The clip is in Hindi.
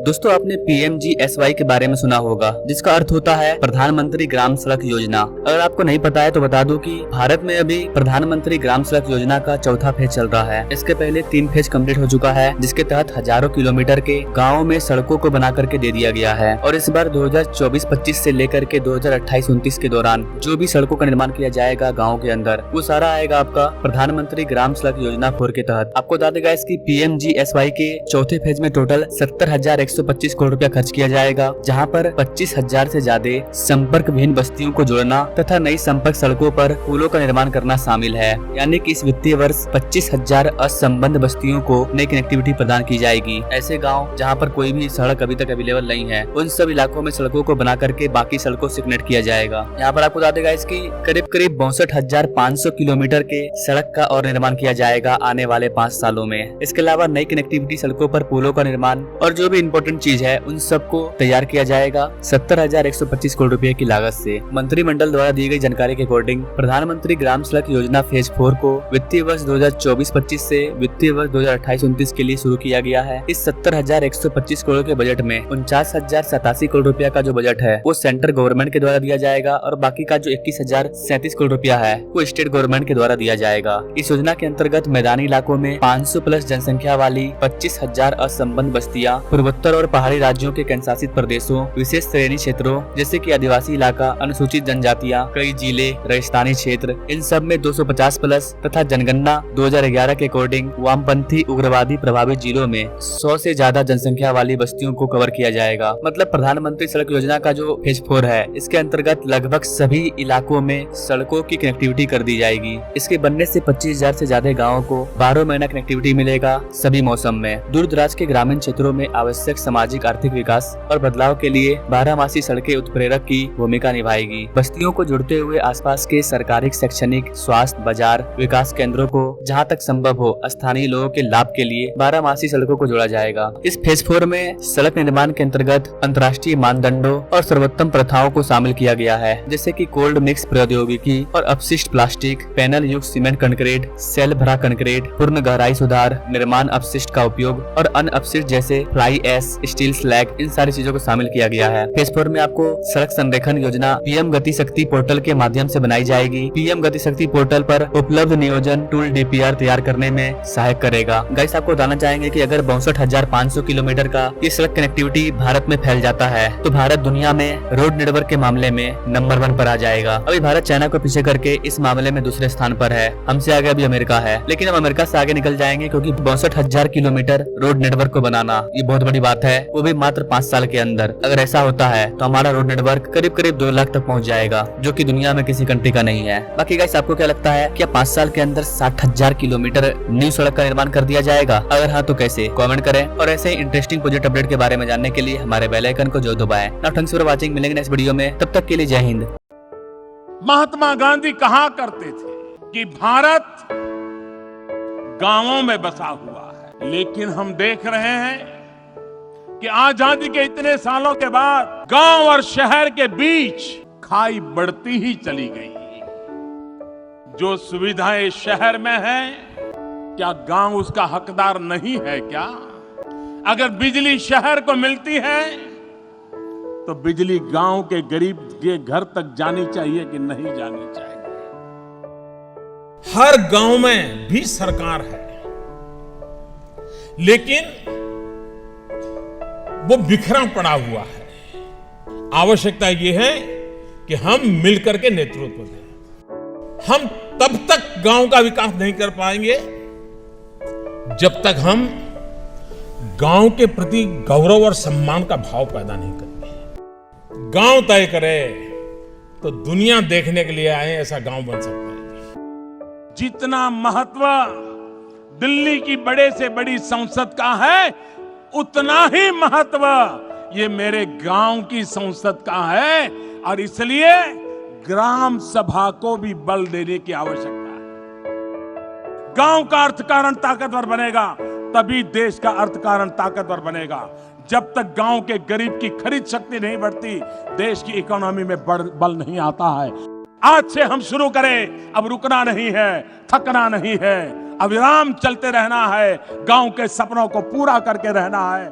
दोस्तों आपने PMGSY के बारे में सुना होगा, जिसका अर्थ होता है प्रधानमंत्री ग्राम सड़क योजना। अगर आपको नहीं पता है तो बता दूं कि भारत में अभी प्रधानमंत्री ग्राम सड़क योजना का चौथा फेज चल रहा है। इसके पहले 3 फेज कंप्लीट हो चुका है, जिसके तहत हजारों किलोमीटर के गाँव में सड़कों को बना करके दे दिया गया है। और इस बार 2024-25 से लेकर के 2028-29 के दौरान जो भी सड़कों का निर्माण किया जाएगा गाँव के अंदर, वो सारा आएगा आपका प्रधानमंत्री ग्राम सड़क योजना 4 के तहत। आपको बता देगा इसकी PMGSY के चौथे फेज में टोटल 70,125 करोड़ रुपया खर्च किया जाएगा, जहां पर 25,000 से ज्यादा संपर्क विहीन बस्तियों को जोड़ना तथा नई संपर्क सड़कों पर पुलों का निर्माण करना शामिल है। यानी कि इस वित्तीय वर्ष 25,000 असंबद्ध बस्तियों को नई कनेक्टिविटी प्रदान की जाएगी। ऐसे गाँव जहाँ पर कोई भी सड़क अभी तक अवेलेबल नहीं है, उन सब इलाकों में सड़कों को बना करके बाकी सड़कों से कनेक्ट किया जाएगा। यहाँ पर आपको बता देगा इसकी करीब 62,500 किलोमीटर के सड़क का और निर्माण किया जाएगा आने वाले 5 सालों में। इसके अलावा नई कनेक्टिविटी सड़कों पर पुलों का निर्माण और जो भी इम्पोर्टेंट चीज है उन सबको तैयार किया जाएगा 70,125 करोड़ रुपए की लागत से। मंत्रिमंडल द्वारा दी गई जानकारी के अकॉर्डिंग प्रधानमंत्री ग्राम सड़क योजना फेज 4 को वित्तीय वर्ष 2024-25 से वित्तीय वर्ष 2028-29 के लिए शुरू किया गया है। इस 70,125 करोड़ के बजट में 49,087 करोड़ रुपया का जो बजट है वो सेंट्रल गवर्नमेंट के द्वारा दिया जाएगा और बाकी का जो 21,037 करोड़ रुपया है वो स्टेट गवर्नमेंट के द्वारा दिया जाएगा। इस योजना के अंतर्गत मैदानी इलाकों में 500 प्लस जनसंख्या वाली 25,000 असंबद्ध बस्तियां, पूर्वोत्तर और पहाड़ी राज्यों के केंद्रशासित प्रदेशों, विशेष श्रेणी क्षेत्रों जैसे कि आदिवासी इलाका, अनुसूचित जनजातियां, कई जिले, रेगिस्तानी क्षेत्र, इन सब में 250 प्लस तथा जनगणना 2011 के अकॉर्डिंग वामपंथी उग्रवादी प्रभावित जिलों में 100 से ज्यादा जनसंख्या वाली बस्तियों को कवर किया जाएगा। मतलब प्रधानमंत्री सड़क योजना का जो फेज 4 है, इसके अंतर्गत लगभग सभी इलाकों में सड़कों की कनेक्टिविटी कर दी जाएगी। इसके बनने से 25,000 से ज्यादा गाँवों को 12 महीना कनेक्टिविटी मिलेगा सभी मौसम में। दूर दराज के ग्रामीण क्षेत्रों में आवश्यक सामाजिक आर्थिक विकास और बदलाव के लिए 12मासी सड़कें उत्प्रेरक की भूमिका निभाएगी। बस्तियों को जुड़ते हुए आसपास के सरकारी, शैक्षणिक, स्वास्थ्य, बाजार, विकास केंद्रों को जहां तक संभव हो स्थानीय लोगों के लाभ के लिए 12मासी सड़कों को जोड़ा जाएगा। इस फेज 4 में सड़क निर्माण के अंतर्गत अंतर्राष्ट्रीय मानदंडों और सर्वोत्तम प्रथाओं को शामिल किया गया है, जैसे कि कोल्ड मिक्स प्रौद्योगिकी और अपशिष्ट प्लास्टिक, पैनल युक्त सीमेंट कंक्रीट, सेल भरा कंक्रीट, पूर्ण गहराई सुधार, निर्माण अपशिष्ट का उपयोग और अन्य अपशिष्ट जैसे फ्लाई ऐश, स्टील स्लैग, इन सारी चीजों को शामिल किया गया है। फेज 4 में आपको सड़क संरेखन योजना PM गति शक्ति पोर्टल के माध्यम से बनाई जाएगी। PM गति शक्ति पोर्टल पर उपलब्ध नियोजन टूल DPR तैयार करने में सहायक करेगा। गाइस आपको बताना चाहेंगे कि अगर 62,500 किलोमीटर का ये सड़क कनेक्टिविटी भारत में फैल जाता है तो भारत दुनिया में रोड नेटवर्क के मामले में नंबर 1 पर आ जाएगा। अभी भारत चाइना को पीछे करके इस मामले में दूसरे स्थान पर है। हमसे आगे अभी अमेरिका है, लेकिन हम अमेरिका से आगे निकल जाएंगे, क्योंकि 62,000 किलोमीटर रोड नेटवर्क को बनाना ये बहुत बड़ी बात है, वो भी मात्र 5 साल के अंदर। अगर ऐसा होता है तो हमारा रोड नेटवर्क करीब 2 लाख तक पहुंच जाएगा, जो कि दुनिया में किसी कंट्री का नहीं है। बाकी गाइस आपको क्या लगता है, क्या 5 साल के अंदर 60,000 किलोमीटर न्यू सड़क का निर्माण कर दिया जाएगा? अगर हाँ तो कैसे, कमेंट करें। और ऐसे ही इंटरेस्टिंग प्रोजेक्ट अपडेट के बारे में जानने के लिए हमारे बेल आइकन को जरूर दबाएं। नाउ थैंक्स फॉर वाचिंग, मिलेंगे नेक्स्ट वीडियो में, तब तक के लिए जय हिंद। महात्मा गांधी कहा करते थे कि भारत गांवों में बसा हुआ है, लेकिन हम देख रहे हैं कि आजादी के इतने सालों के बाद गांव और शहर के बीच खाई बढ़ती ही चली गई। जो सुविधाएं शहर में है, क्या गांव उसका हकदार नहीं है क्या? अगर बिजली शहर को मिलती है तो बिजली गांव के गरीब के घर तक जानी चाहिए कि नहीं जानी चाहिए? हर गांव में भी सरकार है, लेकिन वो बिखरा पड़ा हुआ है। आवश्यकता ये है कि हम मिलकर के नेतृत्व दें। हम तब तक गांव का विकास नहीं कर पाएंगे जब तक हम गांव के प्रति गौरव और सम्मान का भाव पैदा नहीं करेंगे। गांव तय करे तो दुनिया देखने के लिए आए, ऐसा गांव बन सकता है। जितना महत्व दिल्ली की बड़े से बड़ी संसद का है, उतना ही महत्व ये मेरे गांव की संसद का है। और इसलिए ग्राम सभा को भी बल देने की आवश्यकता है। गांव का अर्थकारण ताकतवर बनेगा तभी देश का अर्थकारण ताकतवर बनेगा। जब तक गांव के गरीब की खरीद शक्ति नहीं बढ़ती, देश की इकोनॉमी में बल नहीं आता है। आज से हम शुरू करें, अब रुकना नहीं है, थकना नहीं है, अविराम चलते रहना है, गांव के सपनों को पूरा करके रहना है।